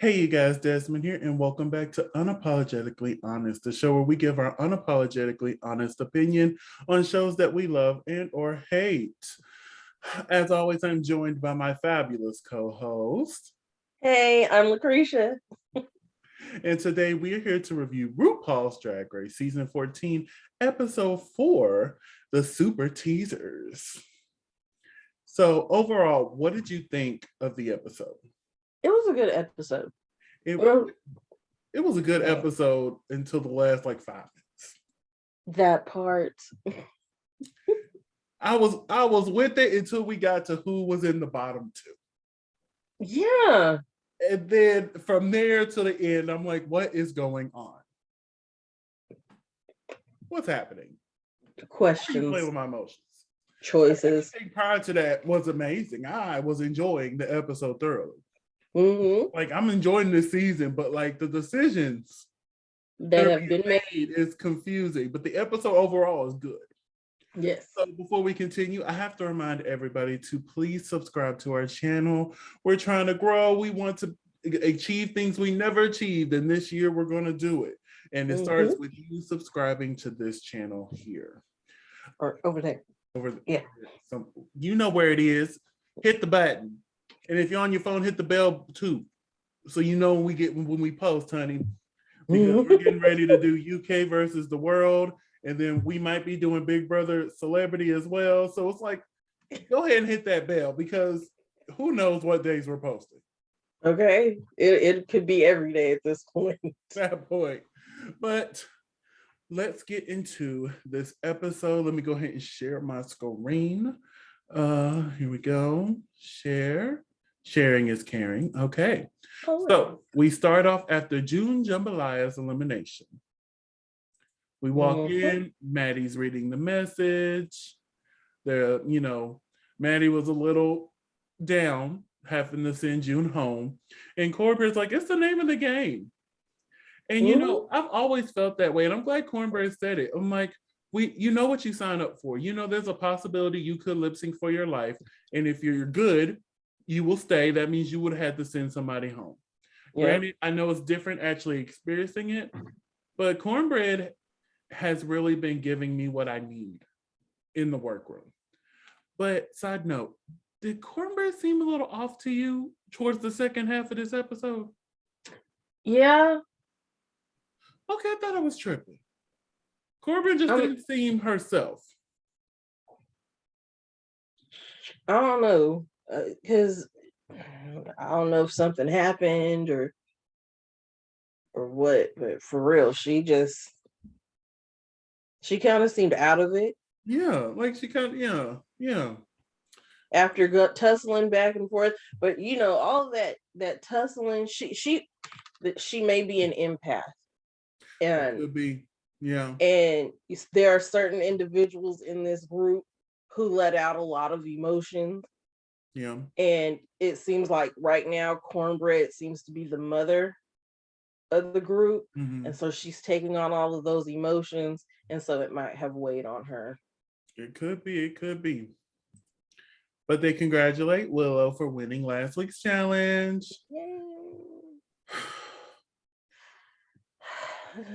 Hey, you guys, Desmond here, and welcome back to Unapologetically Honest, the show where we give our unapologetically honest opinion on shows that we love and or hate. As always, I'm joined by my fabulous co-host. Hey, I'm LaCresha. And today we are here to review RuPaul's Drag Race Season 14, Episode 4, The Super Teasers. So overall, what did you think of the episode? It was a good episode. It was a good episode until the last 5 minutes. That part. I was with it until we got to who was in the bottom two. Yeah. And then from there to the end, I'm like, what is going on? What's happening? Questions. Play with my emotions. Choices. Everything prior to that was amazing. I was enjoying the episode thoroughly. Mm-hmm. I'm enjoying this season, but the decisions that have been made is confusing. But the episode overall is good. Yes. So before we continue, I have to remind everybody to please subscribe to our channel. We're trying to grow. We want to achieve things we never achieved. And this year we're going to do it. And it starts with you subscribing to this channel here. Or over there. Yeah. So you know where it is. Hit the button. And if you're on your phone, hit the bell too. So you know when we post, honey. Because we're getting ready to do UK versus the world. And then we might be doing Big Brother Celebrity as well. So it's go ahead and hit that bell because who knows what days we're posting. Okay. It could be every day at this point. That point. But let's get into this episode. Let me go ahead and share my screen. Here we go. Share. Sharing is caring. Okay. So we start off after June Jamбalaya's elimination. We walk in, Maddie's reading the message. Maddie was a little down, having to send June home. And Cornbread's like, it's the name of the game. And I've always felt that way. And I'm glad Cornbread said it. I'm like, you know what you sign up for. There's a possibility you could lip sync for your life. And if you're good, you will stay. That means you would have had to send somebody home. Yeah. Granted, I know it's different actually experiencing it, but Cornbread has really been giving me what I need in the workroom. But side note, did Cornbread seem a little off to you towards the second half of this episode? Yeah. Okay, I thought I was tripping. Cornbread just didn't seem herself. I don't know. Because I don't know if something happened or what, but for real, she kind of seemed out of it. Yeah, she kind of, yeah. After tussling back and forth, but all that tussling, she may be an empath, and could be, yeah. And there are certain individuals in this group who let out a lot of emotions. Yeah. And it seems like right now Cornbread seems to be the mother of the group. Mm-hmm. And so she's taking on all of those emotions. And so it might have weighed on her. It could be. But they congratulate Willow for winning last week's challenge. Yay.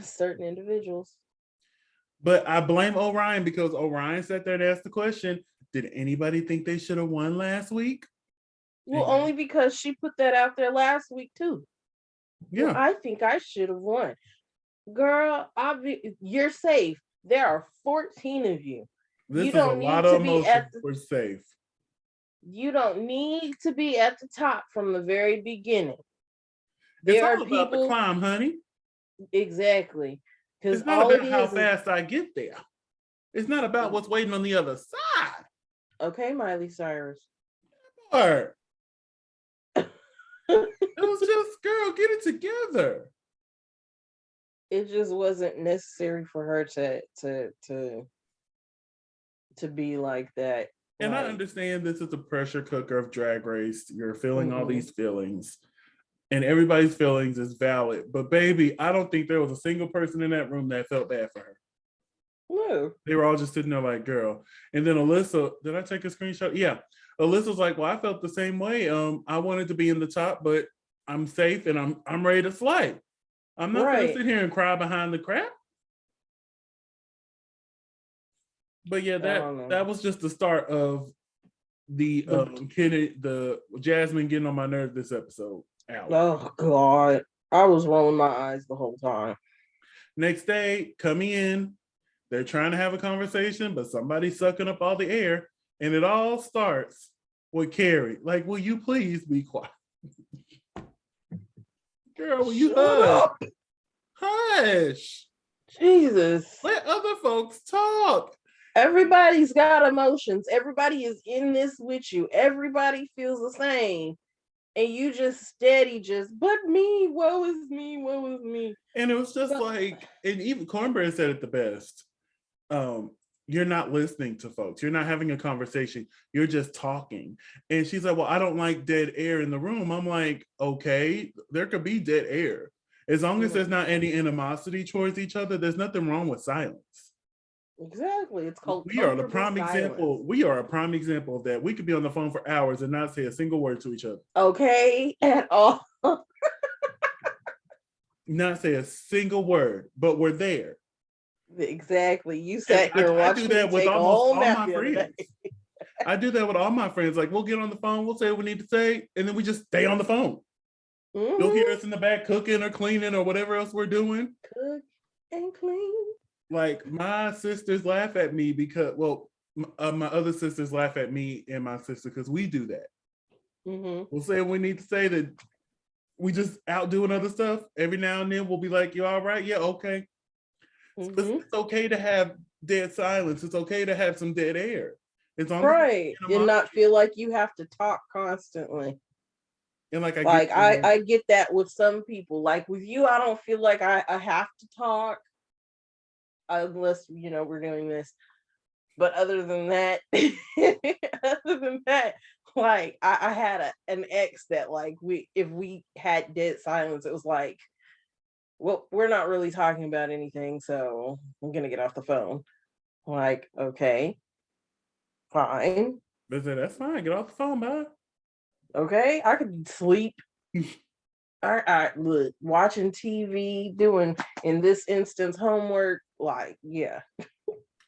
Certain individuals. But I blame Orion because Orion sat there and asked the question, did anybody think they should have won last week? Well, only because she put that out there last week too. Yeah. Well, I think I should have won. Girl, you're safe. There are 14 of you. This is a lot of emotions. We're safe. You don't need to be at the top from the very beginning. It's all about the climb, honey. Exactly. It's not about how fast I get there. It's not about what's waiting on the other side. Okay, Miley Cyrus. Or it was just, girl, get it together. It just wasn't necessary for her to be like that. And I understand this is a pressure cooker of Drag Race. You're feeling all these feelings. And everybody's feelings is valid. But baby, I don't think there was a single person in that room that felt bad for her. No. They were all just sitting there like, girl. And then Alyssa, did I take a screenshot? Yeah. Alyssa's like, well, I felt the same way. I wanted to be in the top, but I'm safe and I'm ready to slay. I'm not gonna sit here and cry behind the crap. But yeah, that was just the start of the Jasmine getting on my nerves this episode. Out. Oh God, I was rolling my eyes the whole time. Next day, coming in, they're trying to have a conversation, but somebody's sucking up all the air, and it all starts with Carrie. Like, will you please be quiet? Girl, will you hush? Hush. Jesus. Let other folks talk. Everybody's got emotions. Everybody is in this with you. Everybody feels the same. And you just steady, but me, woe is me, woe is me. And it was just like, and even Cornbread said it the best. You're not listening to folks. You're not having a conversation. You're just talking. And she's like, well, I don't like dead air in the room. I'm like, okay, there could be dead air. As long as there's not any animosity towards each other, there's nothing wrong with silence. Exactly. It's called we are a prime example of that. We could be on the phone for hours and not say a single word to each other. Okay, at all. Not say a single word, but we're there. Exactly. You sat here watching I do that me with take almost all nap my friends. I do that with all my friends. Like, we'll get on the phone, we'll say what we need to say, and then we just stay on the phone. Mm-hmm. You'll hear us in the back cooking or cleaning or whatever else we're doing. Cook and clean. Like, my sisters laugh at me because, my other sisters laugh at me and my sister because we do that. Mm-hmm. We'll say what we need to say, that we just out doing other stuff. Every now and then we'll be like, you all right? Yeah, okay. Mm-hmm. It's okay to have dead silence. It's okay to have some dead air. It's right. And not feel like you have to talk constantly. And I get that with some people. Like with you, I don't feel like I have to talk unless we're doing this. But other than that, like I had an ex that like if we had dead silence, it was like, well, we're not really talking about anything, so I'm gonna get off the phone. Like, okay, fine. That's fine. Get off the phone, bye. Okay, I could sleep. I look, watching TV, doing, in this instance, homework. Like, yeah.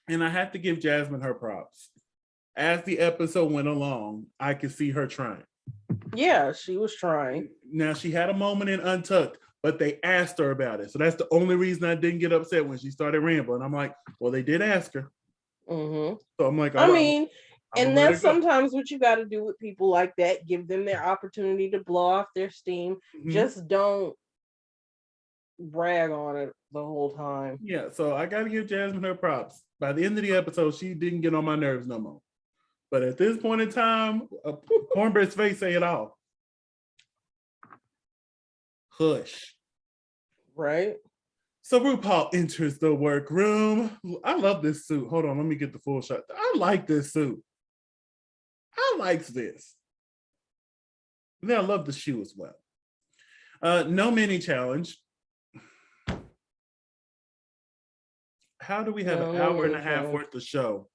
And I have to give Jasmine her props. As the episode went along, I could see her trying. Yeah, she was trying. Now, she had a moment in Untucked, but they asked her about it. So that's the only reason I didn't get upset when she started rambling. I'm like, well, they did ask her. Mm-hmm. So I'm like, and that's sometimes what you got to do with people like that. Give them their opportunity to blow off their steam. Mm-hmm. Just don't brag on it the whole time. Yeah, so I got to give Jasmine her props. By the end of the episode, she didn't get on my nerves no more. But at this point in time, Cornbread's face say it all. Hush. Right. So RuPaul enters the workroom. I love this suit. Hold on, let me get the full shot. I like this suit. I like this. And I love the shoe as well. No mini challenge. How do we have an hour and a half worth of show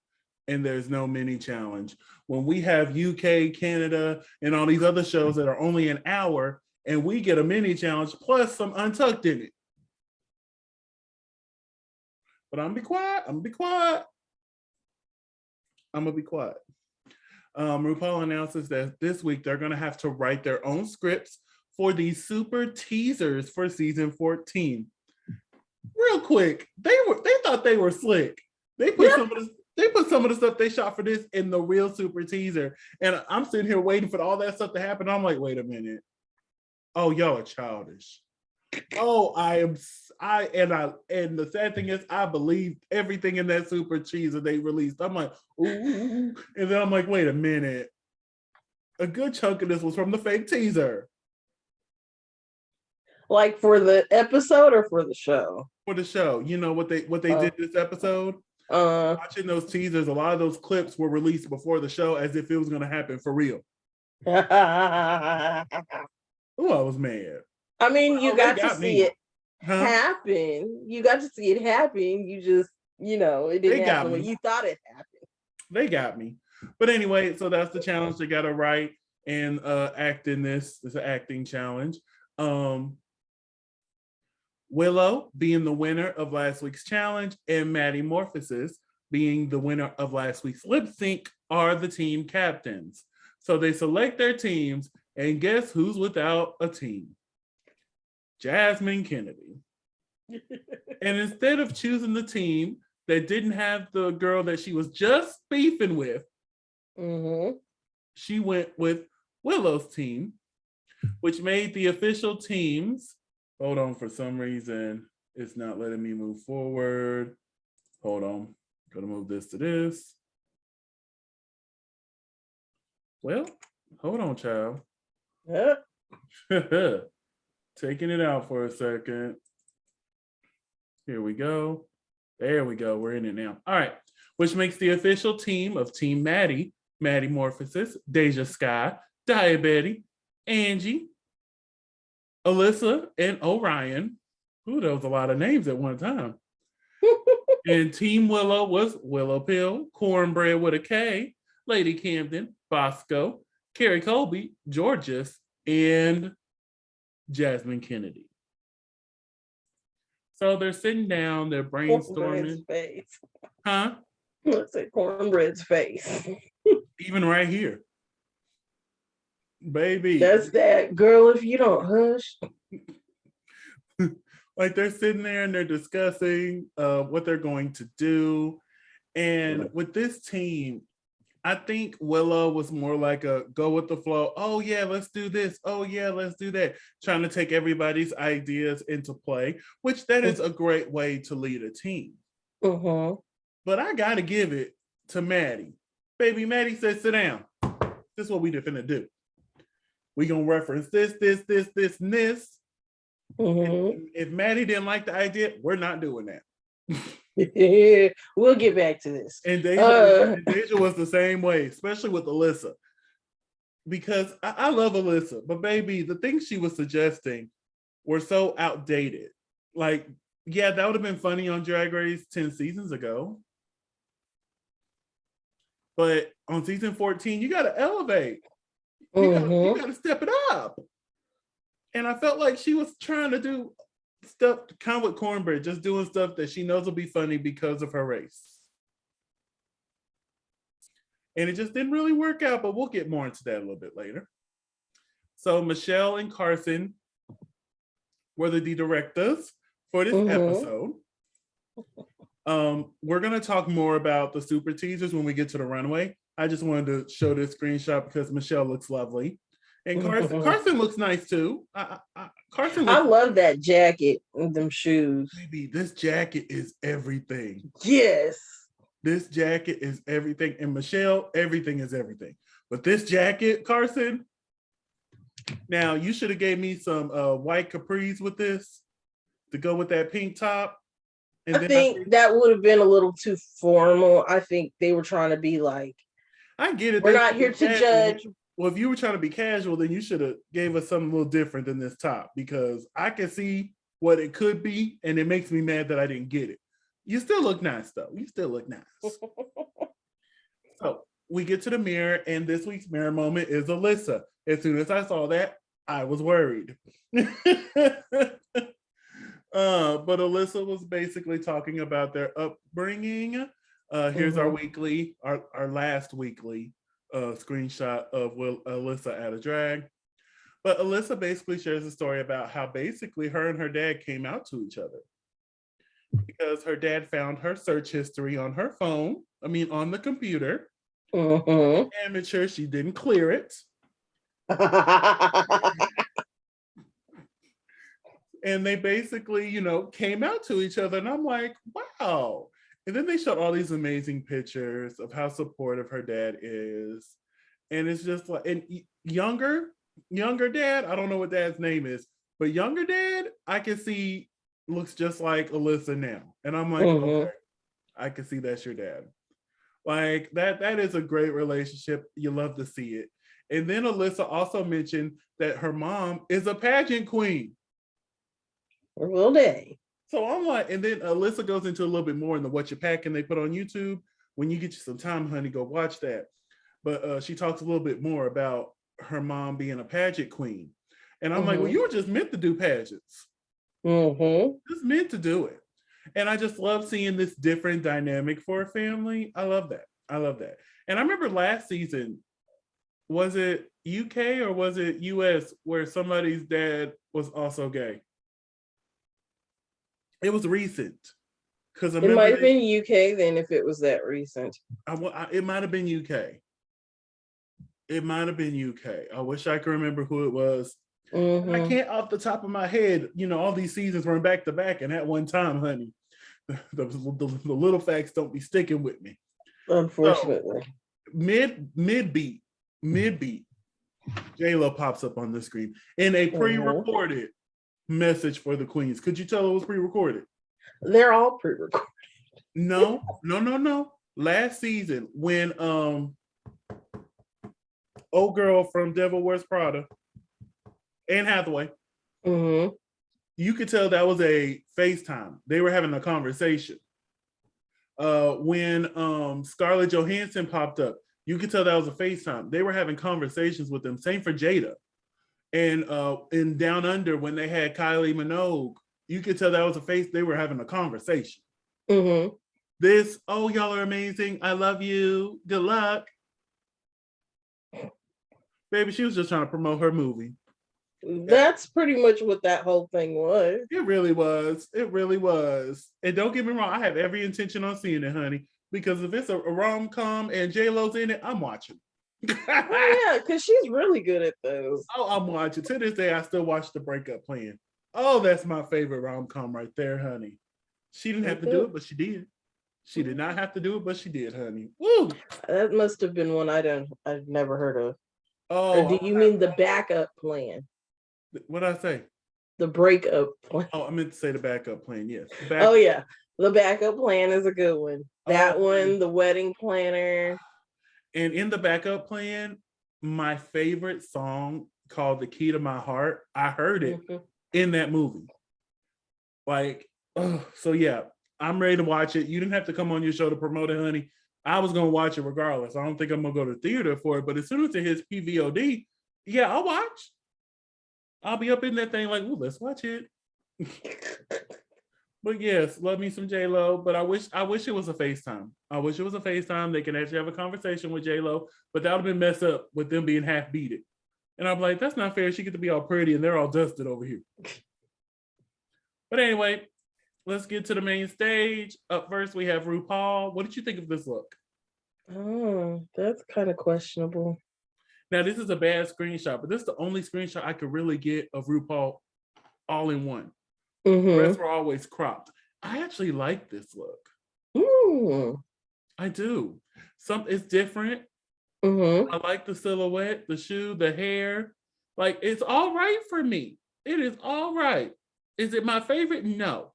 and there's no mini challenge when we have UK, Canada, and all these other shows that are only an hour and we get a mini challenge plus some Untucked in it? But I'm gonna be quiet. RuPaul announces that this week they're gonna have to write their own scripts for these super teasers for season 14. Real quick, they thought they were slick. They put some of the stuff they shot for this in the real super teaser, and I'm sitting here waiting for all that stuff to happen. I'm like, wait a minute. Oh, y'all are childish. Oh, and the sad thing is, I believed everything in that super teaser they released. I'm like, ooh, and then I'm like, wait a minute. A good chunk of this was from the fake teaser. Like for the episode or for the show? For the show. You know what they did this episode? Watching those teasers, a lot of those clips were released before the show as if it was going to happen for real. Oh, I was mad. I mean, you got to see it happen. You got to see it happen. You just, it didn't happen when you thought it happened. They got me. But anyway, so that's the challenge they got to write. and act in this. It's an acting challenge. Willow being the winner of last week's challenge and Maddie Morphosis being the winner of last week's lip sync are the team captains. So they select their teams, and guess who's without a team? Jasmine Kennedy. And instead of choosing the team that didn't have the girl that she was just beefing with, she went with Willow's team, which made the official teams. Hold on, for some reason, it's not letting me move forward. Hold on, gonna move this to this. Well, hold on, child. Yeah. Taking it out for a second. Here we go. There we go. We're in it now. All right. Which makes the official team of Team Maddie, Maddie Morphosis, Deja Sky, Diabetti, Angie, Alyssa, and Orion. Ooh, there was a lot of names at one time. And Team Willow was Willow Pill, Cornbread with a K, Lady Camden, Bosco, Carrie Colby, Georges, and Jasmine Kennedy. So they're sitting down, they're brainstorming. Face. Huh? Let's say Cornbread's face. Even right here. Baby. That's that girl, if you don't hush. Like they're sitting there and they're discussing what they're going to do. And with this team, I think Willow was more like a go with the flow. Oh yeah, let's do this. Oh yeah, let's do that. Trying to take everybody's ideas into play, which that is a great way to lead a team. But I gotta give it to Maddie. Baby, Maddie said, sit down. This is what we finna do. We gonna reference this, and this. And if Maddie didn't like the idea, we're not doing that. We'll get back to this. And Deja was the same way, especially with Alyssa. Because I love Alyssa, but baby, the things she was suggesting were so outdated. Like, yeah, that would have been funny on Drag Race 10 seasons ago. But on season 14, you gotta elevate. You gotta step it up. And I felt like she was trying to do stuff kind of with Cornbread, just doing stuff that she knows will be funny because of her race. And it just didn't really work out, but we'll get more into that a little bit later. So Michelle and Carson were the directors for this episode. We're going to talk more about the super teasers when we get to the runway. I just wanted to show this screenshot because Michelle looks lovely. And Carson looks nice too. Carson looks, I love that jacket and them shoes. Baby, this jacket is everything. Yes. This jacket is everything. And Michelle, everything is everything. But this jacket, Carson, now you should have gave me some white capris with this to go with that pink top. And I think that would have been a little too formal. I think they were trying to be like, I get it. We're not here to judge. Well, if you were trying to be casual, then you should have gave us something a little different than this top, because I can see what it could be, and it makes me mad that I didn't get it. You still look nice, though. You still look nice. So we get to the mirror, and this week's mirror moment is Alyssa. As soon as I saw that, I was worried. But Alyssa was basically talking about their upbringing. Here's our last weekly screenshot of Alyssa at a drag. But Alyssa basically shares a story about how basically her and her dad came out to each other because her dad found her search history on her phone. I mean, on the computer. Amateur, she didn't clear it. And they basically, came out to each other. And I'm like, wow. And then they showed all these amazing pictures of how supportive her dad is. And it's just like, and younger dad, I don't know what dad's name is, but younger dad, I can see looks just like Alyssa now. And I'm like, okay, I can see that's your dad. Like that is a great relationship. You love to see it. And then Alyssa also mentioned that her mom is a pageant queen. Will they? So I'm like, and then Alyssa goes into a little bit more in the What You Packing they put on YouTube. When you get you some time, honey, go watch that. But she talks a little bit more about her mom being a pageant queen. And I'm like, well, you were just meant to do pageants. Just meant to do it. And I just love seeing this different dynamic for a family. I love that. I love that. And I remember last season, was it UK or was it US where somebody's dad was also gay? It was recent. Because it might have been UK then if it was that recent. It might have been UK. It might have been UK. I wish I could remember who it was. I can't off the top of my head. You know, all these seasons were back to back, and at one time, honey, the little facts don't be sticking with me. Unfortunately. So, mid beat, J-Lo pops up on the screen in a pre-recorded message for the queens. Could you tell it was pre-recorded? They're all pre-recorded. No. Last season, when old girl from Devil Wears Prada, Anne Hathaway, you could tell that was a FaceTime. They were having a conversation. When Scarlett Johansson popped up, you could tell that was a FaceTime. They were having conversations with them. Same for Jada. And in Down Under, when they had Kylie Minogue, you could tell that was they were having a conversation. This, oh, y'all are amazing. I love you. Good luck. Baby, she was just trying to promote her movie. That's pretty much what that whole thing was. It really was. It really was. And don't get me wrong, I have every intention on seeing it, honey. Because if it's a rom-com and J-Lo's in it, I'm watching. Yeah, because she's really good at those. Oh, I'm watching. To this day, I still watch The Breakup Plan. Oh, that's my favorite rom-com right there, honey. She didn't have to do it, but she did. She did not have to do it, but she did, honey. Woo! That must have been one I've never heard of. Oh, or do you mean The Backup Plan? What did I say? The Breakup Plan. Oh, I meant to say The Backup Plan, yes. Oh, yeah. The Backup Plan is a good one. That one, The Wedding Planner. And in The Backup Plan, my favorite song called The Key to My Heart, I heard it in that movie. Like, so yeah, I'm ready to watch it. You didn't have to come on your show to promote it, honey. I was going to watch it regardless. I don't think I'm going to go to theater for it, but as soon as it hits PVOD, yeah, I'll watch. I'll be up in that thing like, ooh, let's watch it. But yes, love me some J-Lo, but I wish it was a FaceTime. I wish it was a FaceTime. They can actually have a conversation with J-Lo, but that would have been messed up with them being half beaten. And I'm like, that's not fair. She get to be all pretty and they're all dusted over here. But anyway, let's get to the main stage. Up first, we have RuPaul. What did you think of this look? Oh, that's kind of questionable. Now, this is a bad screenshot, but this is the only screenshot I could really get of RuPaul all in one. The rest were always cropped. I actually like this look. I do. It's different. I like the silhouette, the shoe, the hair. Like, it's all right for me. It is all right. Is it my favorite? No.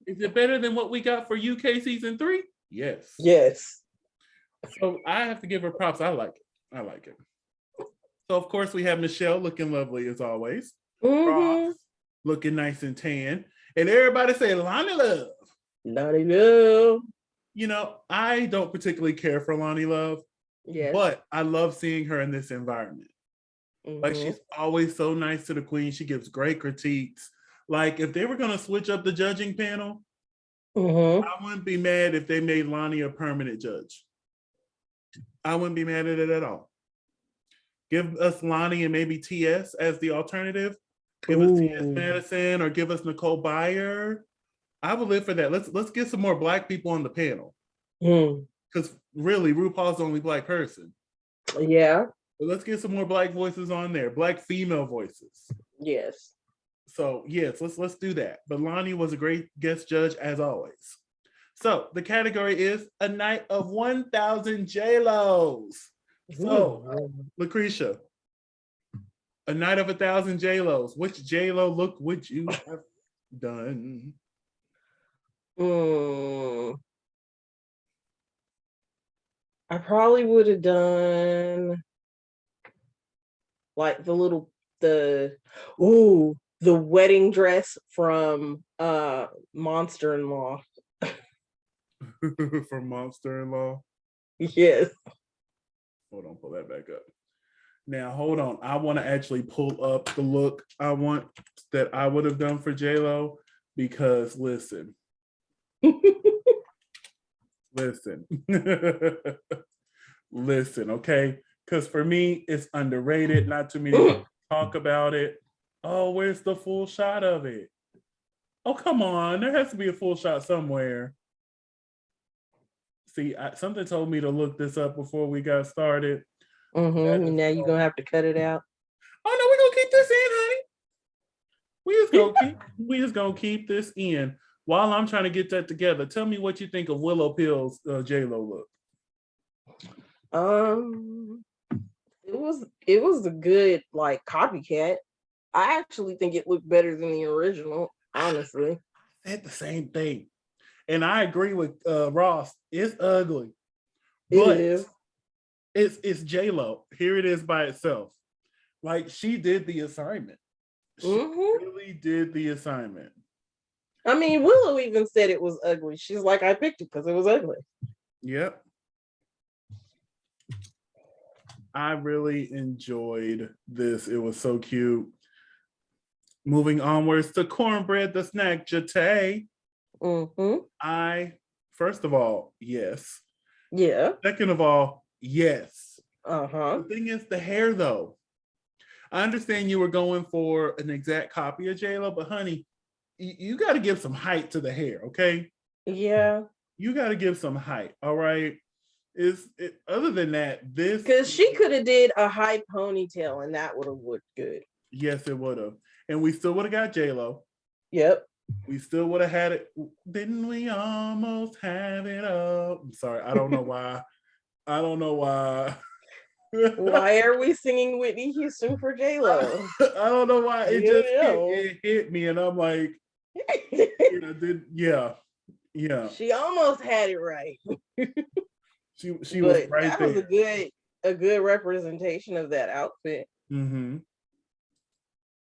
Is it better than what we got for UK season 3? Yes. So I have to give her props. I like it. So of course we have Michelle looking lovely as always. Ross looking nice and tan. And everybody say Loni Love. Loni Love. You know, I don't particularly care for Loni Love. But I love seeing her in this environment. Like, she's always so nice to the queen. She gives great critiques. Like, if they were going to switch up the judging panel, I wouldn't be mad if they made Loni a permanent judge. I wouldn't be mad at it at all. Give us Loni and maybe TS as the alternative. Give us TS Madison or give us Nicole Byer. I would live for that. Let's get some more Black people on the panel. Because really, RuPaul's the only Black person. Yeah. But let's get some more Black voices on there. Black female voices. Yes. So yes, let's do that. But Loni was a great guest judge as always. So the category is a night of 1,000 J-Los. So LaCresha, a night of 1,000 J-Los. Which J-Lo look would you have done? I probably would have done like the wedding dress from Monster-in-Law. From Monster-in-Law? Yes. Hold on, pull that back up. Now hold on. I want to actually pull up the look I want that I would have done for J-Lo because listen. Listen. Listen, okay? Because for me, it's underrated. Not too many people talk about it. Oh, where's the full shot of it? Oh, come on. There has to be a full shot somewhere. See, something told me to look this up before we got started. Mm-hmm. Now you're gonna have to cut it out. Oh no, we're gonna keep this in, honey. We just gonna keep this in. While I'm trying to get that together, tell me what you think of Willow Pill's J-Lo look. It was a good like copycat. I actually think it looked better than the original, honestly. I said the same thing. And I agree with Ross. It's ugly. But it is. It's J-Lo. Here it is by itself. Like she did the assignment. She really did the assignment. I mean, Willow even said it was ugly. She's like, I picked it because it was ugly. Yep. I really enjoyed this. It was so cute. Moving onwards to Cornbread the Snack Jate. First of all, yes. Yeah. Second of all, yes. The thing is the hair though. I understand you were going for an exact copy of J-Lo, but honey, you got to give some height to the hair, okay? Yeah. You got to give some height, all right? Other than that, this... Because she could have did a high ponytail and that would have looked good. Yes, it would have. And we still would have got J-Lo. Yep. We still would have had it. Didn't we almost have it all? I'm sorry, I don't know why. I don't know why. Why are we singing Whitney Houston for J-Lo? I don't know why. It hit me, and I'm like, yeah. She almost had it right. she was right that there. That was a good representation of that outfit.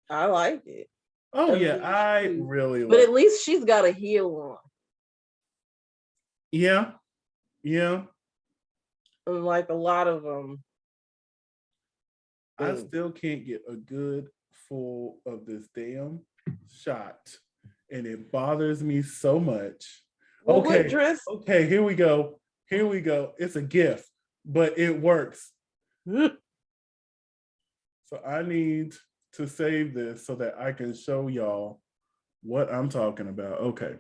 I liked it. Oh yeah, I really. But at least she's got a heel on. Yeah. Like a lot of them. I still can't get a good full of this damn shot, and it bothers me so much. Well, what dress? Okay, here we go. It's a gift, but it works. So I need to save this so that I can show y'all what I'm talking about. Okay.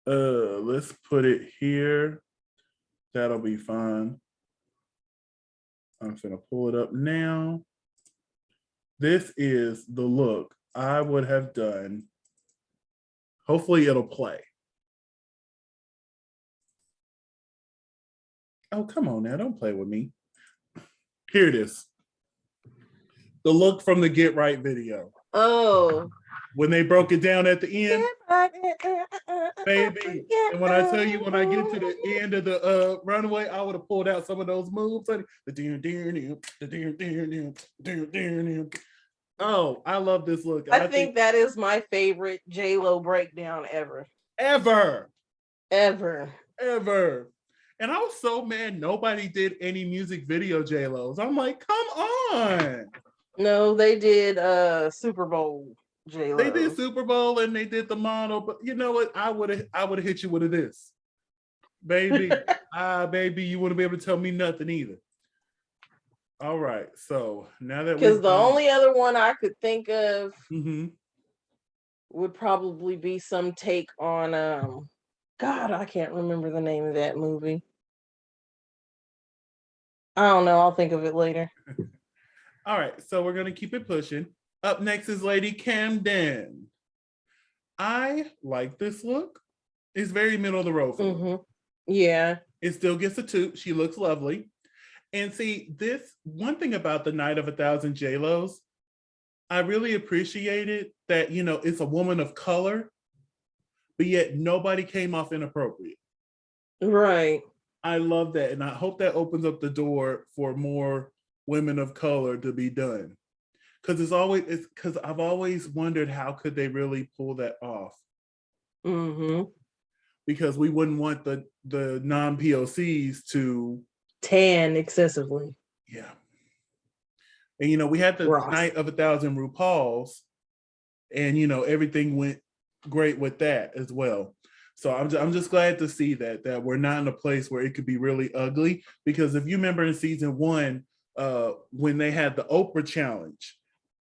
Let's put it here. That'll be fine. I'm gonna pull it up now. This is the look I would have done. Hopefully it'll play. Oh, come on now, don't play with me. Here it is. The look from the Get Right video. Oh. When they broke it down at the end. Baby. And when I tell you, when I get to the end of the runway, I would have pulled out some of those moves. Oh, I love this look. I think that is my favorite J-Lo breakdown ever. Ever. And I was so mad nobody did any music video J-Lo's. I'm like, come on. No, they did Super Bowl J-Lo. They did Super Bowl and they did the model, but you know what? I would have hit you with this. Baby, baby, you wouldn't be able to tell me nothing either. All right, so now that because the only other one I could think of would probably be some take on God, I can't remember the name of that movie. I don't know. I'll think of it later. All right, so we're gonna keep it pushing. Up next is Lady Camden. I like this look. It's very middle of the road for me. Yeah. It still gets a toot. She looks lovely. And see, this one thing about the Night of 1,000 J-Los, I really appreciated that, you know, it's a woman of color, but yet nobody came off inappropriate. Right. I love that. And I hope that opens up the door for more women of color to be done. Because I've always wondered how could they really pull that off. Because we wouldn't want the non-POCs to tan excessively. Yeah. And we had the Ross. night of 1,000 RuPaull's, and everything went great with that as well. So I'm just glad to see that we're not in a place where it could be really ugly. Because if you remember in season 1, when they had the Oprah challenge,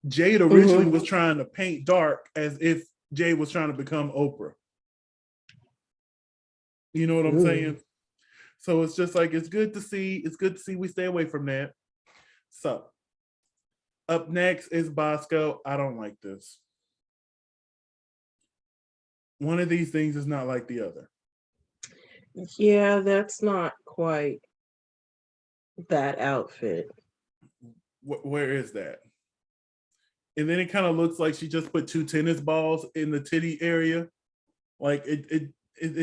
Jade originally was trying to paint dark as if Jade was trying to become Oprah. You know what I'm saying? So it's just like, it's good to see we stay away from that. So up next is Bosco. I don't like this. One of these things is not like the other. Yeah, that's not quite that outfit. Where is that? And then it kind of looks like she just put 2 tennis balls in the titty area. Like it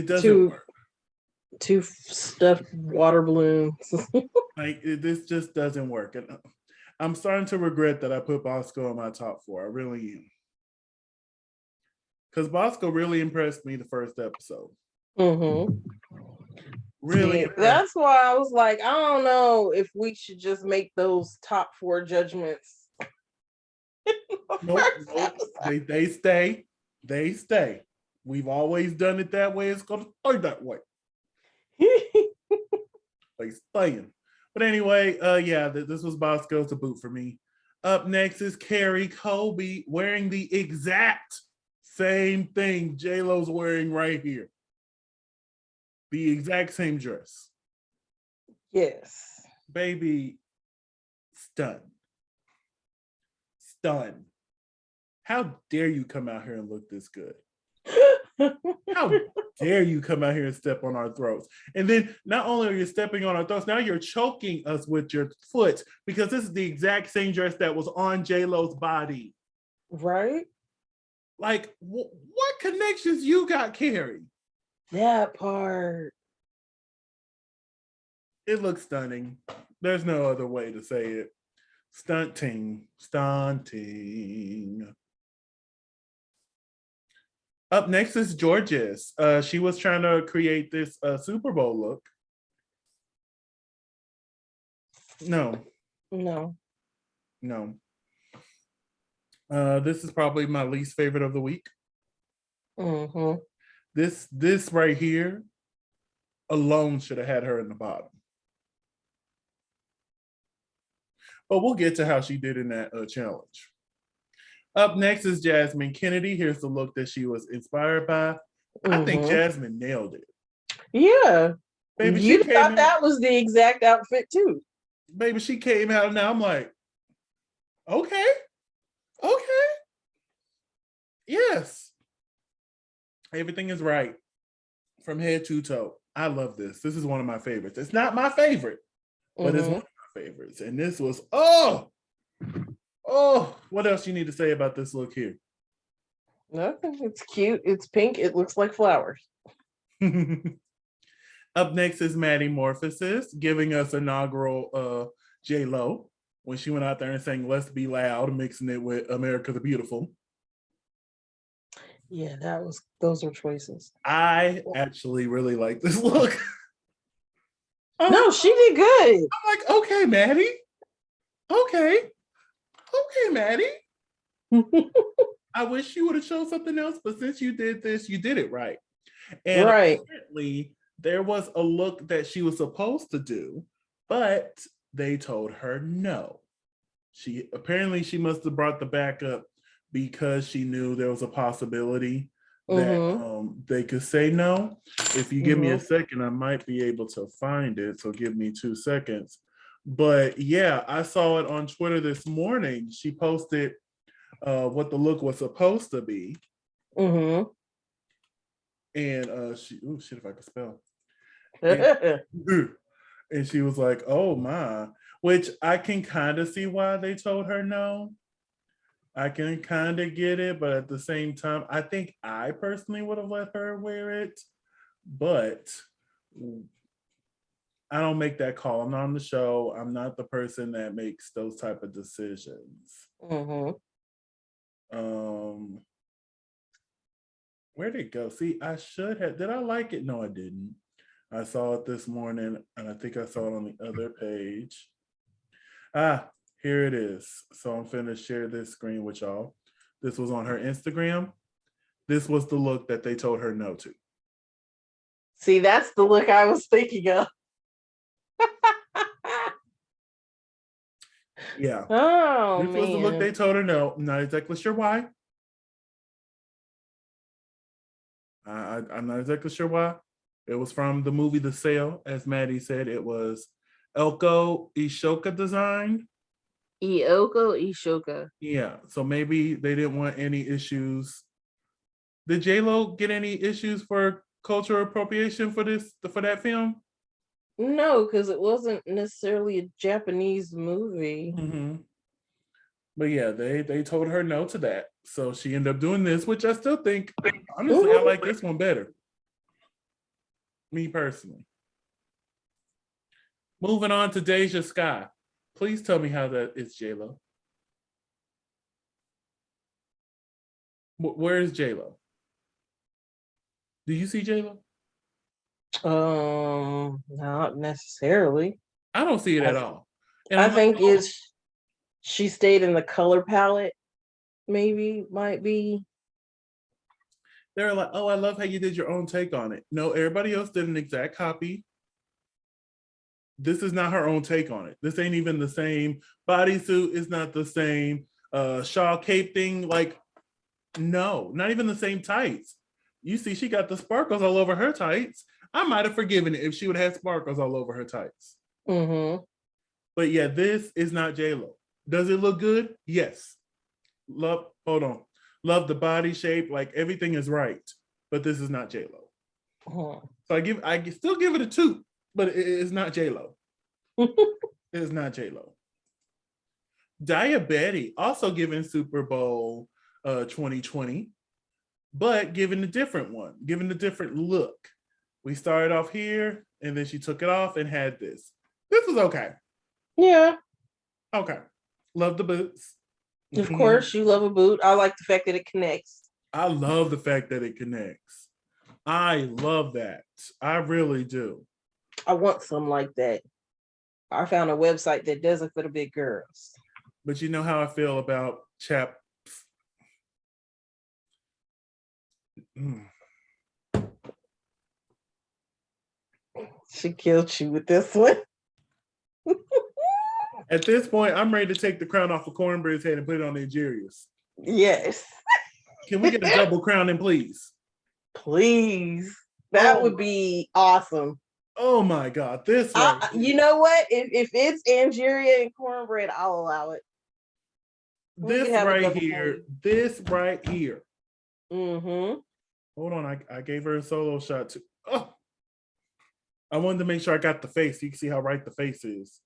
doesn't work. 2 stuffed water balloons. Like this just doesn't work. And I'm starting to regret that I put Bosco in my top 4. I really am. Because Bosco really impressed me the first episode. Really. That's why I was like, I don't know if we should just make those top 4 judgments. Nope. They stay. They stay. We've always done it that way. It's going to stay that way. They staying. But anyway, this was Bosco's debut for me. Up next is Carrie Colby wearing the exact same thing J-Lo's wearing right here. The exact same dress. Yes. Baby, stunned. How dare you come out here and look this good? How dare you come out here and step on our throats? And then not only are you stepping on our throats, now you're choking us with your foot, because this is the exact same dress that was on J-Lo's body. Right? Like, what connections you got, Carrie? That part. It looks stunning. There's no other way to say it. Stunting. Up next is Georges. She was trying to create this Super Bowl look. No. This is probably my least favorite of the week. This right here alone should have had her in the bottom. But we'll get to how she did in that challenge. Up next is Jasmine Kennedy. Here's the look that she was inspired by. I think Jasmine nailed it. Yeah. Baby, you thought that was the exact outfit too. Baby, she came out and now I'm like, okay. Yes. Everything is right from head to toe. I love this. This is one of my favorites. It's not my favorite, but it's one of my favorites. And this was, what else you need to say about this look here? Nothing. It's cute. It's pink. It looks like flowers. Up next is Maddie Morphosis giving us inaugural J-Lo when she went out there and sang Let's Be Loud, mixing it with America the Beautiful. Yeah, those are choices. I actually really like this look. No, she did good. I'm like, okay, Maddie. Okay, Maddie. I wish you would have shown something else, but since you did this, you did it right. And apparently there was a look that she was supposed to do, but they told her no. She must have brought the backup because she knew there was a possibility that they could say no. If you give me a second, I might be able to find it. So give me 2 seconds. But yeah, I saw it on Twitter this morning. She posted what the look was supposed to be. And shit, if I could spell. And she was like, oh my, which I can kind of see why they told her no. I can kind of get it, but at the same time, I think I personally would have let her wear it, but I don't make that call. I'm not on the show. I'm not the person that makes those type of decisions. Where'd it go? See, I should have. Did I like it? No, I didn't. I saw it this morning, and I think I saw it on the other page. Here it is. So I'm finna share this screen with y'all. This was on her Instagram. This was the look that they told her no to. See, that's the look I was thinking of. Yeah. Oh, this was the look they told her no. I'm not exactly sure why. I'm not exactly sure why. It was from the movie The Sale, as Maddie said. It was Elko Ishoka design. Ioko Ishoka. Yeah, so maybe they didn't want any issues. Did J-Lo get any issues for cultural appropriation for that film? No, because it wasn't necessarily a Japanese movie. Mm-hmm. But yeah, they told her no to that. So she ended up doing this, which I still think, honestly, I like this one better. Me personally. Moving on to Deja Sky. Please tell me how that is J-Lo. Where is J-Lo? Do you see J-Lo? Not necessarily. I don't see it at all. And I think she stayed in the color palette, maybe, might be. They're like, oh, I love how you did your own take on it. No, everybody else did an exact copy. This is not her own take on it. This ain't even the same. Bodysuit is not the same. Shawl cape thing, like, no, not even the same tights. You see, she got the sparkles all over her tights. I might have forgiven it if she would have had sparkles all over her tights. Mm-hmm. But yeah, this is not J-Lo. Does it look good? Yes. Love the body shape, like everything is right, but this is not J-Lo. So I still give it a 2, but it is not J-Lo. It is not J-Lo. Diabetti also given Super Bowl 2020, but given a different one, given a different look. We started off here, and then she took it off and had this. This was okay. Yeah. Okay. Love the boots. Of course, you love a boot. I like the fact that it connects. I love the fact that it connects. I love that. I really do. I want some like that. I found a website that does it for the big girls. But you know how I feel about chaps. She killed you with this one. At this point, I'm ready to take the crown off of Cornbread's head and put it on Nigeria's. Yes. Can we get a double crowning, please? Please. That would be awesome. Oh my God. This you know what? If it's Angeria and Cornbread, I'll allow it. This right here. This right here. Mm-hmm. Hold on. I gave her a solo shot too. Oh. I wanted to make sure I got the face. You can see how right the face is.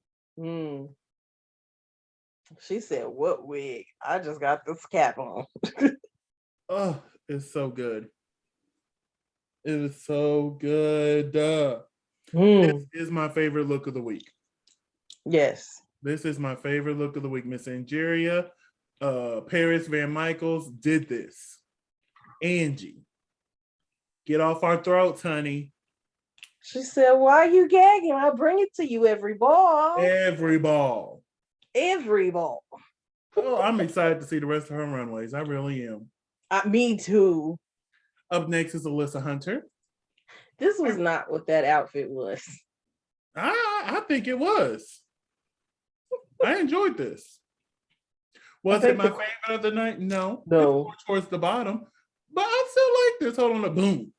She said, what wig? I just got this cap on. Oh, it's so good. It is so good. This is my favorite look of the week. Yes. This is my favorite look of the week. Miss Angeria, Paris Van Michaels did this. Angie, get off our throats, honey. She said, why are you gagging? I bring it to you every ball. Every ball. Every ball. Oh, I'm excited to see the rest of her runways. I really am. Me too. Up next is Alyssa Hunter. This was not what that outfit was. I think it was. I enjoyed this. Was it my favorite of the night? No. No. Towards the bottom. But I still like this. Hold on a boom.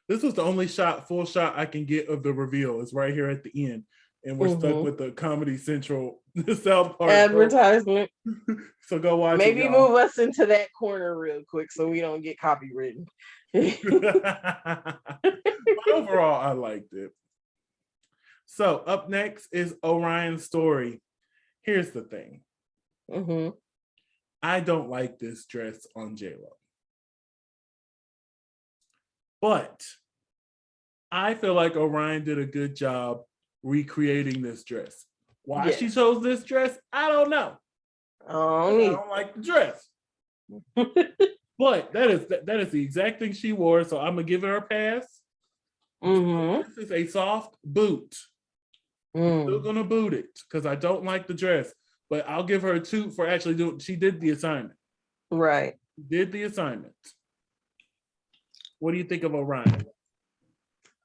This was the only full shot I can get of the reveal. It's right here at the end. And we're stuck with the Comedy Central South Park advertisement. So go watch Maybe it. Maybe move us into that corner real quick so we don't get copywritten. But overall, I liked it. So up next is Orion's story. Here's the thing. I don't like this dress on J-Lo. But I feel like Orion did a good job recreating this dress. Why she chose this dress, I don't know. I don't like the dress. But that is the exact thing she wore, so I'm gonna give her a pass. This is a soft boot. I'm still gonna boot it because I don't like the dress. but I'll give her 2 for actually doing. She did the assignment. Right. Did the assignment. What do you think of Orion?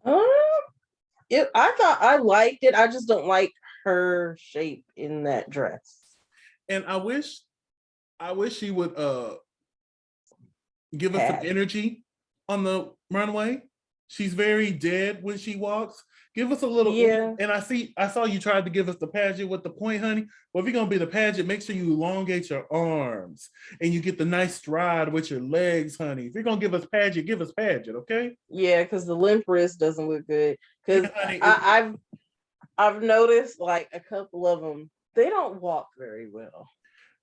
I thought I liked it. I just don't like her shape in that dress. And I wish she would give us some energy on the runway. She's very dead when she walks. Give us a little. Yeah. And I saw you tried to give us the pageant with the point, honey. Well, if you're gonna be the pageant, make sure you elongate your arms and you get the nice stride with your legs, honey. If you're gonna give us pageant, okay? Yeah, because the limp wrist doesn't look good. Because yeah, I've noticed like a couple of them, they don't walk very well.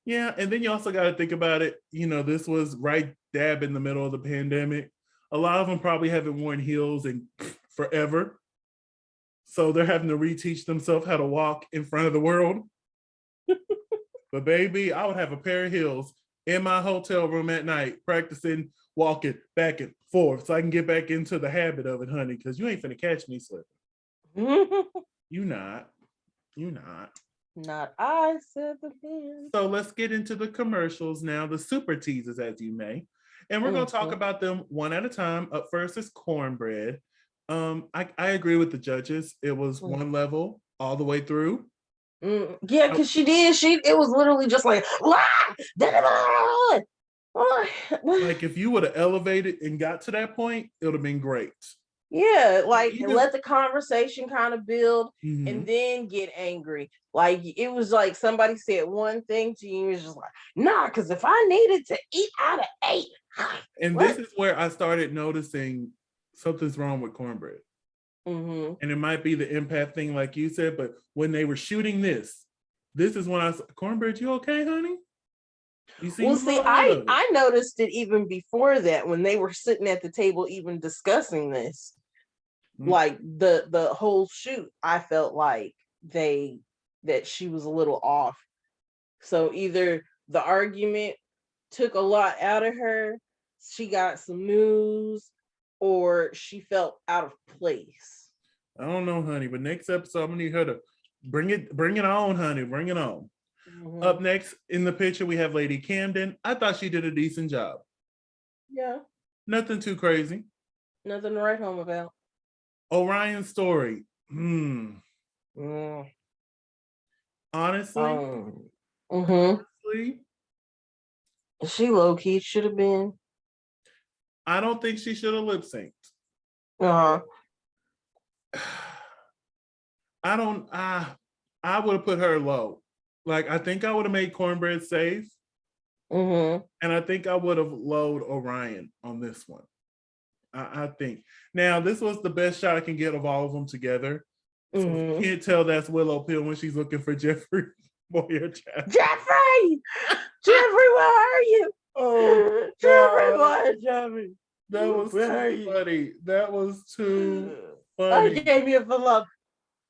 Yeah, and then you also got to think about it. This was right dab in the middle of the pandemic. A lot of them probably haven't worn heels in forever. So they're having to reteach themselves how to walk in front of the world. But baby, I would have a pair of heels in my hotel room at night, practicing walking back and forth so I can get back into the habit of it, honey, because you ain't finna catch me slipping. You not. Not I said the man. So let's get into the commercials now, the super teases, as you may. And we're going to talk about them one at a time. Up first is Cornbread. I agree with the judges. It was one level all the way through. Yeah, because it was literally just like, like if you would have elevated and got to that point, it would have been great. Yeah, like let the conversation kind of build and then get angry. Like it was like somebody said one thing to you, was just like, nah, because if I needed to eat, I'd have ate. And this is where I started noticing something's wrong with Cornbread. And it might be the empath thing, like you said, but when they were shooting this is when I said, Cornbread, you okay, honey? I noticed it even before that when they were sitting at the table even discussing this. Like the whole shoot, I felt like that she was a little off. So either the argument took a lot out of her, she got some news, or she felt out of place. I don't know, honey, but next episode I'm gonna need her to bring it on, honey. Bring it on. Up next in the picture we have Lady Camden. I thought she did a decent job. Yeah. Nothing too crazy. Nothing to write home about. Orion's story. Honestly, she low-key should have been. I don't think she should have lip synced. I would have put her low. Like, I think I would have made Cornbread safe. And I think I would have lowered Orion on this one. I think. Now, this was the best shot I can get of all of them together. So you can't tell that's Willow Pill when she's looking for Jeffrey Boyer. Jeffrey! Jeffrey, where are you? Oh, Jeffrey, where is Jeffrey? That was too funny. That was too funny. I gave you for love.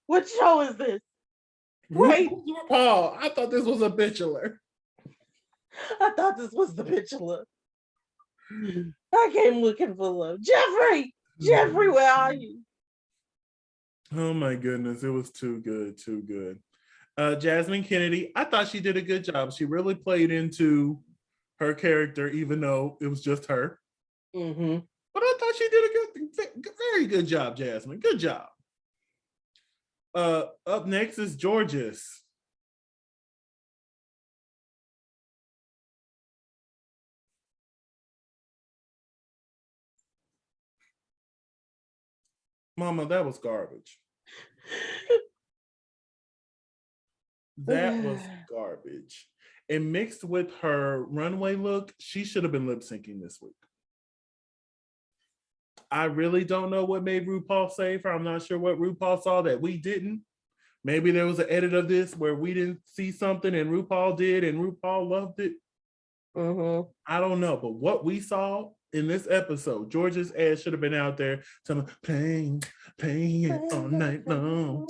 What show is this? Wait. RuPaul, I thought this was a Bachelor. I thought this was the Bachelor. I came looking for love. Jeffrey! Jeffrey, where are you? Oh my goodness, it was too good, too good. Jasmine Kennedy, I thought she did a good job. She really played into her character, even though it was just her. But I thought she did a very good job, Jasmine. Good job. Up next is Georges. Mama, that was garbage. That was garbage. And mixed with her runway look, she should have been lip syncing this week. I really don't know what made RuPaul save her. I'm not sure what RuPaul saw that we didn't. Maybe there was an edit of this where we didn't see something and RuPaul did and RuPaul loved it. I don't know, but what we saw in this episode, George's ass should have been out there telling me, playing all night long.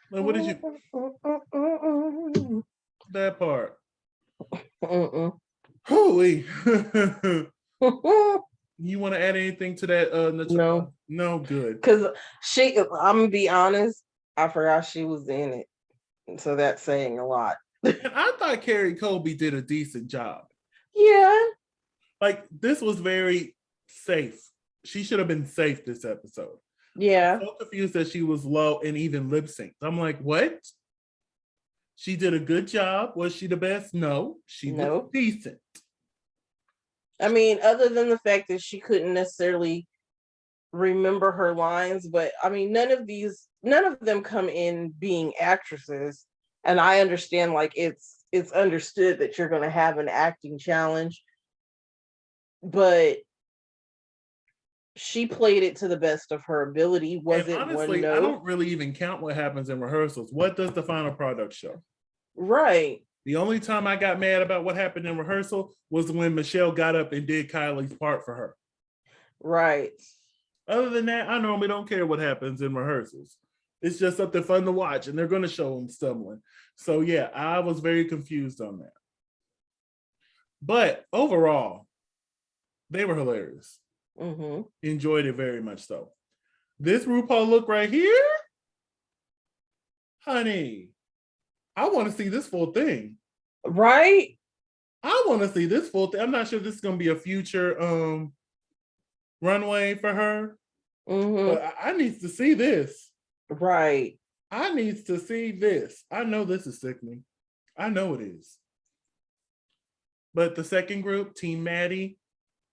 Like, what did you? That part. Holy. You want to add anything to that? No, good. Because I'm gonna be honest, I forgot she was in it, so that's saying a lot. And I thought Carrie Colby did a decent job. Yeah. Like, this was very safe. She should have been safe this episode. Yeah. I'm so confused that she was low and even lip synced. I'm like, what? She did a good job. Was she the best? No. She was decent. I mean, other than the fact that she couldn't necessarily remember her lines, but I mean, none of them come in being actresses. And I understand, like, it's understood that you're going to have an acting challenge, but she played it to the best of her ability. Was and it honestly, one note? I don't really even count what happens in rehearsals. What does the final product show? Right. The only time I got mad about what happened in rehearsal was when Michelle got up and did Kylie's part for her. Right. Other than that, I normally don't care what happens in rehearsals. It's just something fun to watch, and they're going to show them stumbling. So yeah, I was very confused on that. But overall, they were hilarious. Mm-hmm. Enjoyed it very much so. This RuPaul look right here, honey, I want to see this full thing. Right? I want to see this full thing. I'm not sure this is going to be a future runway for her, but I need to see this. Right. I need to see this. I know this is sickening. I know it is. But the second group, Team Maddie,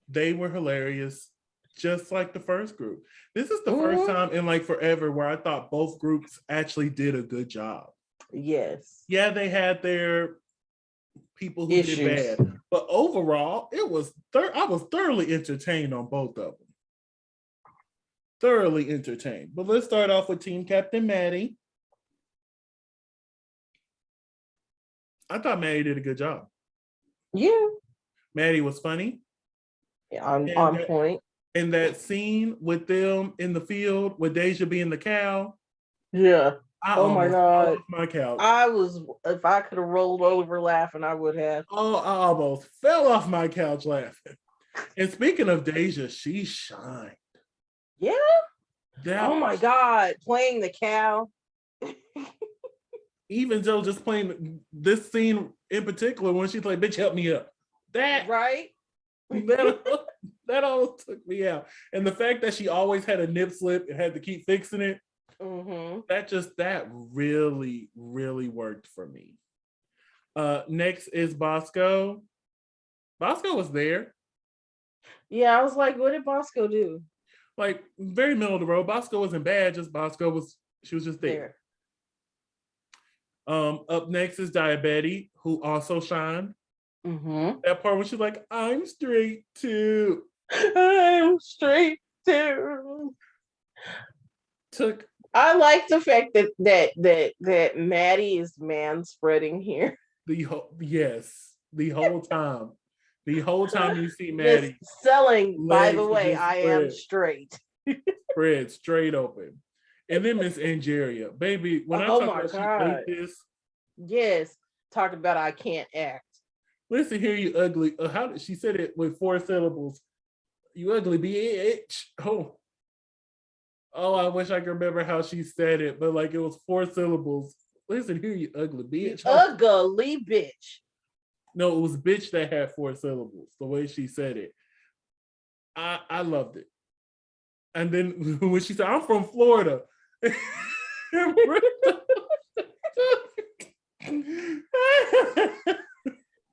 they were hilarious, just like the first group. This is the first time in like forever where I thought both groups actually did a good job. Yes. Yeah, they had their people who did bad, but overall, it was I was thoroughly entertained on both of them. Thoroughly entertained. But let's start off with Team Captain Maddie. I thought Maddie did a good job. Yeah. Maddie was funny. Yeah, on point. And that scene with them in the field with Deja being the cow. Yeah. Oh my God. My couch. If I could have rolled over laughing, I would have. Oh, I almost fell off my couch laughing. And speaking of Deja, she shined. Yeah. Oh my God. Playing the cow. Even Joe just playing this scene in particular when she's like, bitch, help me up. That right. that almost took me out. And the fact that she always had a nip slip and had to keep fixing it, that really, really worked for me. Next is Bosco. Bosco was there. Yeah, I was like, what did Bosco do? Like, very middle of the road. Bosco wasn't bad, just she was just there. Up next is Diabetes, who also shined. That part when she's like, I'm straight too. I'm straight too. I like the fact that Maddie is manspreading here. The whole time. The whole time you see Maddie selling, by the way, I am straight. Spread straight open. And then Miss Angeria, baby, when I talk about she ate this. Yes, talk about I can't act. Listen here, you ugly. How did she said it with 4 syllables? You ugly bitch. Oh, I wish I could remember how she said it, but like it was 4 syllables. Listen here, you ugly bitch. Ugly bitch. No, it was bitch that had 4 syllables. The way she said it, I loved it. And then when she said, "I'm from Florida."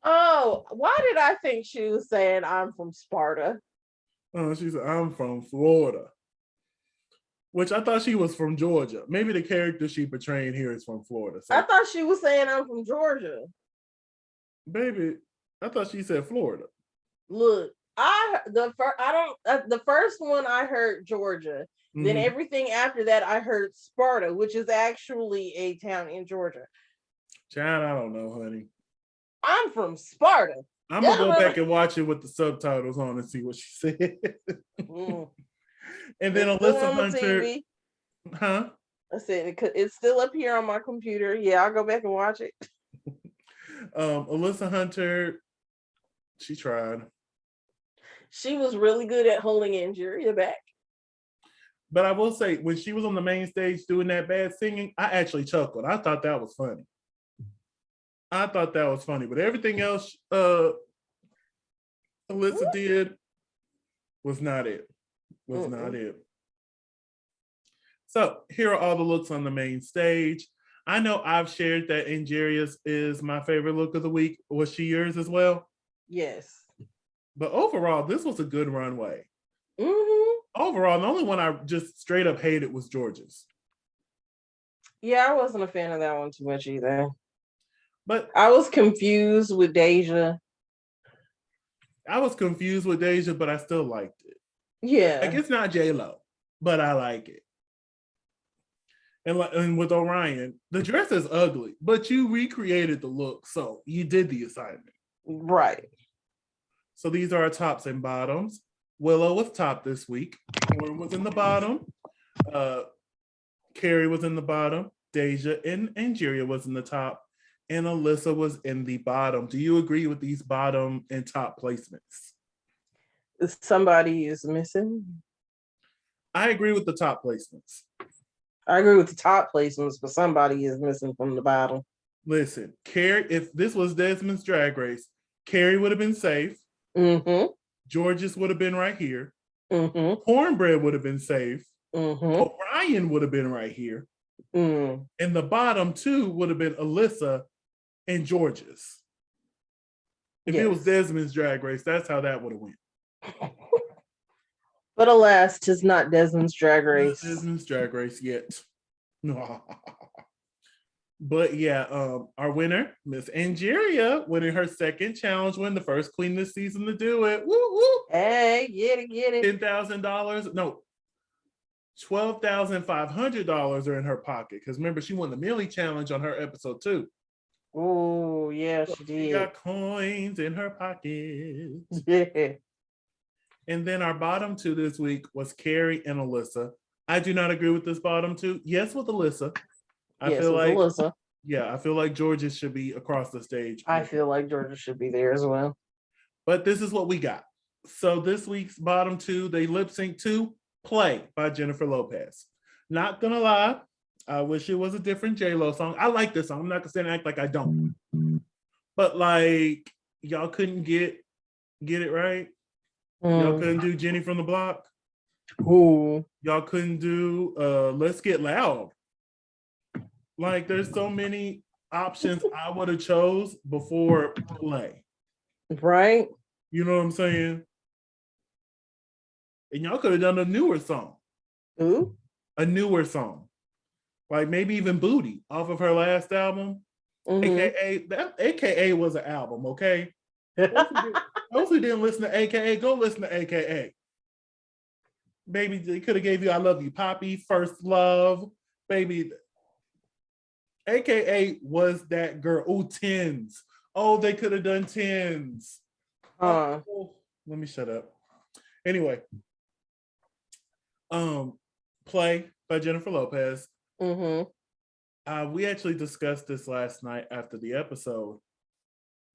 Oh, why did I think she was saying I'm from Sparta? Oh, she said, I'm from Florida. Which I thought she was from Georgia. Maybe the character she portrayed here is from Florida. So. I thought she was saying I'm from Georgia. Baby, I thought she said Florida. Look, the first one I heard Georgia. Then everything after that I heard Sparta, which is actually a town in Georgia. Child, I don't know, honey. I'm from Sparta. I'm gonna go back and watch it with the subtitles on and see what she said. And then Alyssa Hunter. TV. Huh? I said it's still up here on my computer. Yeah, I'll go back and watch it. Alyssa Hunter, she tried. She was really good at holding Angeria back. But I will say, when she was on the main stage doing that bad singing, I actually chuckled. I thought that was funny. I thought that was funny, but everything else Alyssa did was not it. Was not it. So here are all the looks on the main stage. I know I've shared that Angeria's is my favorite look of the week. Was she yours as well? Yes. But overall, this was a good runway. Mm-hmm. Overall, the only one I just straight up hated was George's. Yeah, I wasn't a fan of that one too much either. But I was confused with Deja. I was confused with Deja, but I still liked it. Yeah. Like, it's not J-Lo, but I like it. And with Orion, the dress is ugly, but you recreated the look, so you did the assignment. Right. So these are our tops and bottoms. Willow was top this week. Lauren was in the bottom. Carrie was in the bottom. Deja and Angeria was in the top. And Alyssa was in the bottom. Do you agree with these bottom and top placements? Somebody is missing. I agree with the top placements. I agree with the top placements, but somebody is missing from the bottom. Listen, Carrie, if this was Desmond's Drag Race, Carrie would have been safe. Mm-hmm. Georges would have been right here. Mm-hmm. Cornbread would have been safe. Mm-hmm. Orion would have been right here. Mm. And the bottom two would have been Alyssa and Georges. If it was Desmond's Drag Race, that's how that would have went. But alas, 'tis not Desmond's Drag Race. Not Desmond's Drag Race yet. But yeah, our winner, Miss Angeria, winning her second challenge win, the first queen this season to do it. Woo woo! Hey, get it. $10,000. No, $12,500 are in her pocket. Because remember, she won the Millie Challenge on her episode 2. Oh, yeah, she did. She got coins in her pocket. Yeah. And then our bottom two this week was Carrie and Alyssa. I do not agree with this bottom two. Yes, with Alyssa. I feel like Alyssa. Yeah, I feel like Georgia should be across the stage. I feel like Georgia should be there as well. But this is what we got. So this week's bottom two, they lip sync to Play by Jennifer Lopez. Not gonna lie, I wish it was a different J-Lo song. I like this song. I'm not gonna say and act like I don't. But like, y'all couldn't get it right. Y'all couldn't do Jenny from the Block. Ooh. Y'all couldn't do Let's Get Loud. Like, there's so many options I would have chose before Play. Right. You know what I'm saying? And y'all could have done a newer song. Ooh. A newer song. Like maybe even Booty off of her last album. AKA was an album, okay? Those who didn't listen to AKA, go listen to AKA. Baby, they could have gave you I Love You Poppy, First Love. Baby, AKA was that girl. Oh, Tens. Oh, they could have done Tens. Oh, let me shut up. Anyway, Play by Jennifer Lopez. We actually discussed this last night after the episode,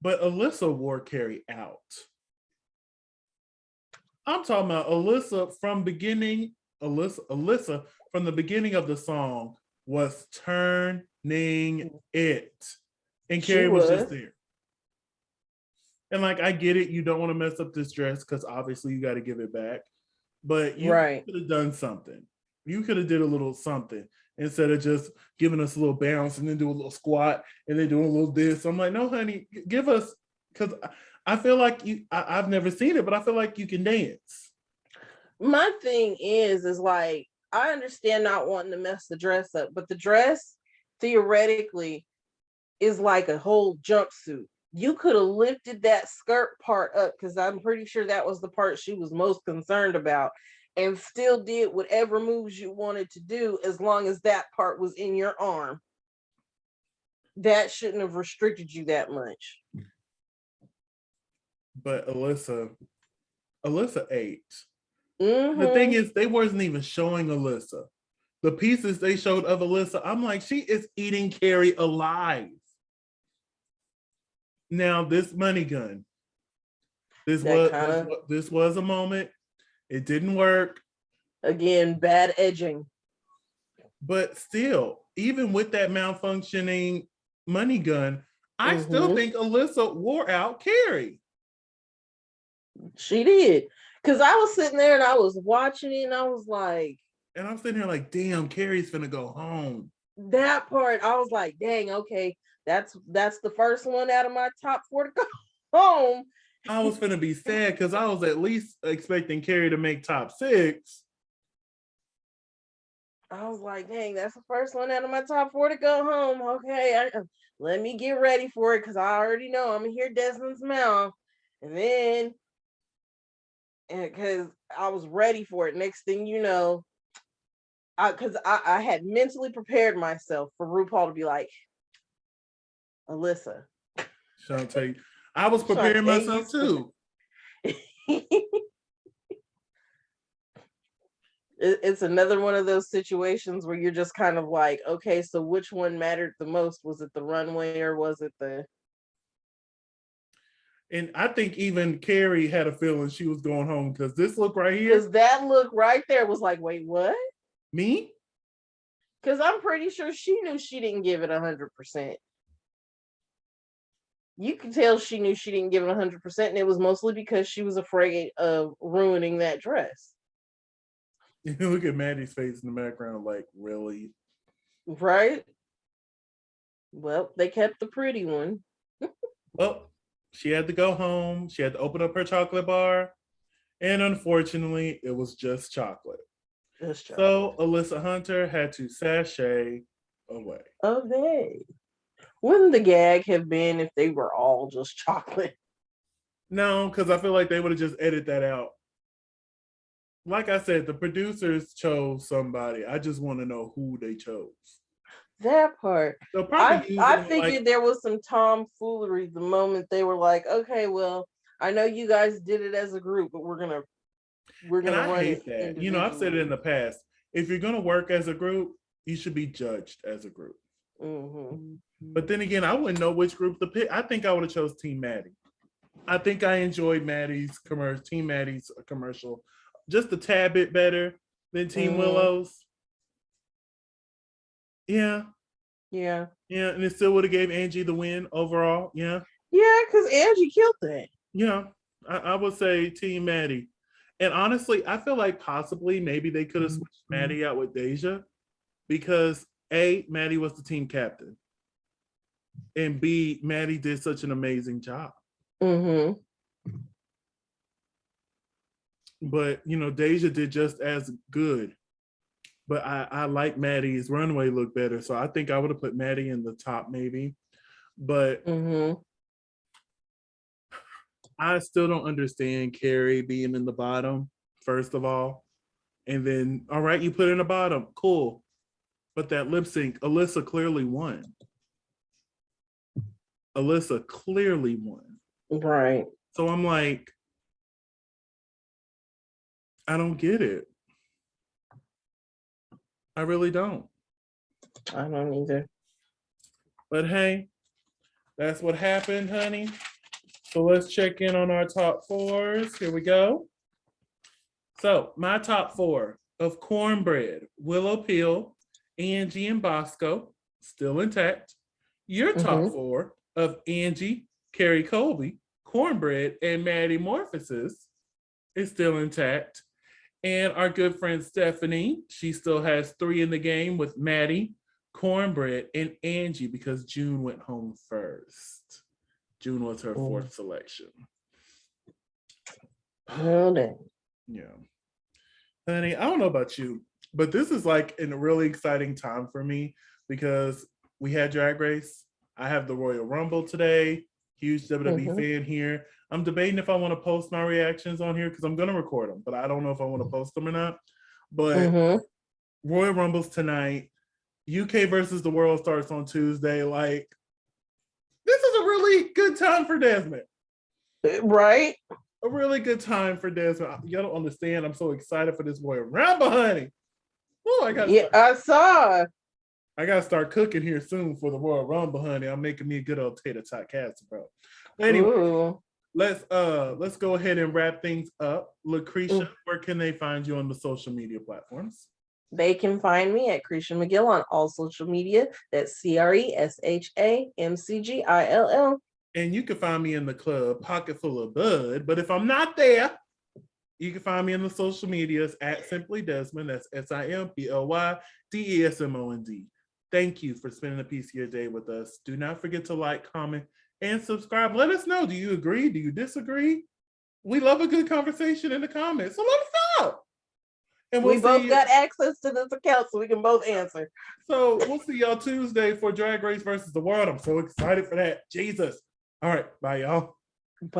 but Alyssa wore Carrie out. I'm talking about Alyssa from the beginning of the song was turning it. And Carrie was just there. And like, I get it. You don't want to mess up this dress because obviously you got to give it back. But you could have done something. You could have did a little something instead of just giving us a little bounce and then do a little squat and then doing a little this. I'm like, no, honey, give us, because I feel like I've never seen it, but I feel like you can dance. My thing is like, I understand not wanting to mess the dress up, but the dress theoretically is like a whole jumpsuit. You could have lifted that skirt part up, because I'm pretty sure that was the part she was most concerned about, and still did whatever moves you wanted to do as long as that part was in your arm. That shouldn't have restricted you that much. But Alyssa ate. The thing is, they wasn't even showing Alyssa. The pieces they showed of Alyssa, I'm like, she is eating Carrie alive. Now, this money gun, this was a moment. It didn't work. Again, bad edging. But still, even with that malfunctioning money gun, I still think Alyssa wore out Carrie. She did. Because I was sitting there and I was watching it and I was like. And I'm sitting here like, damn, Carrie's finna go home. That part, I was like, dang, okay, that's the first one out of my top 4 to go home. I was finna be sad because I was at least expecting Carrie to make top 6. I was like, dang, that's the first one out of my top 4 to go home. Okay, let me get ready for it because I already know I'm gonna hear Desmond's mouth. And then, because I was ready for it. Next thing you know, because I had mentally prepared myself for RuPaul to be like, Alyssa. Shantae, I was preparing myself too. It's another one of those situations where you're just kind of like, okay, so which one mattered the most? Was it the runway or was it the... And I think even Carrie had a feeling she was going home because this look right here. Because that look right there was like, wait, what? Me? Because I'm pretty sure she knew she didn't give it 100%. You can tell she knew she didn't give it 100%, and it was mostly because she was afraid of ruining that dress. Look at Maddie's face in the background, like, really? Right? Well, they kept the pretty one. Well, she had to go home. She had to open up her chocolate bar. And unfortunately, it was just chocolate. So Alyssa Hunter had to sashay away. Okay. Wouldn't the gag have been if they were all just chocolate? No, because I feel like they would have just edited that out. Like I said, the producers chose somebody. I just want to know who they chose. That part. I figured like, there was some tomfoolery the moment they were like, okay, well, I know you guys did it as a group, but we're gonna run it. That. You know, I've said it in the past. If you're gonna work as a group, you should be judged as a group. Mm-hmm. But then again, I wouldn't know which group to pick. I think I would have chose Team Maddie. I think I enjoyed Team Maddie's commercial just a tad bit better than Team Willow's. Yeah. Yeah. Yeah, and it still would have gave Angie the win overall. Yeah. Yeah, because Angie killed that. Yeah, I would say Team Maddie. And honestly, I feel like possibly maybe they could have switched Maddie out with Deja because A, Maddie was the team captain. And B, Maddie did such an amazing job. Mm-hmm. But, you know, Deja did just as good. But I like Maddie's runway look better. So I think I would have put Maddie in the top maybe. But I still don't understand Carrie being in the bottom, first of all. And then, all right, you put in the bottom. Cool. But that lip sync, Alyssa clearly won. Alyssa clearly won. Right. So I'm like, I don't get it. I really don't. I don't either. But hey, that's what happened, honey. So let's check in on our top 4s. Here we go. So my top 4 of Cornbread, Willow Pill, Angie, and Bosco, still intact. Your top 4 of Angie, Carrie Colby, Cornbread, and Maddie Morphosis is still intact. And our good friend Stephanie, she still has 3 in the game with Maddie, Cornbread, and Angie because June went home first. June was her 4th selection. Oh, dang. Yeah. Honey, I don't know about you, but this is like a really exciting time for me because we had Drag Race. I have the Royal Rumble today. Huge WWE fan here. I'm debating if I want to post my reactions on here because I'm going to record them, but I don't know if I want to post them or not. But Royal Rumble's tonight. UK versus the world starts on Tuesday. Like, this is a really good time for Desmond. Right? A really good time for Desmond. Y'all don't understand. I'm so excited for this Royal Rumble, honey. Oh, I saw. I gotta start cooking here soon for the Royal Rumble, honey. I'm making me a good old tater tot casserole. Anyway, let's go ahead and wrap things up. LaCresha, where can they find you on the social media platforms? They can find me at Cresha McGill on all social media. That's CRESHAMCGILL. And you can find me in the club, Pocket Full of Bud. But if I'm not there, you can find me in the social medias at Simply Desmond. That's SIMPLYDESMOND. Thank you for spending a piece of your day with us. Do not forget to like, comment, and subscribe. Let us know. Do you agree? Do you disagree? We love a good conversation in the comments. So let us know. And we both got access to this account, so we can both answer. So we'll see y'all Tuesday for Drag Race versus the World. I'm so excited for that. Jesus. All right. Bye, y'all.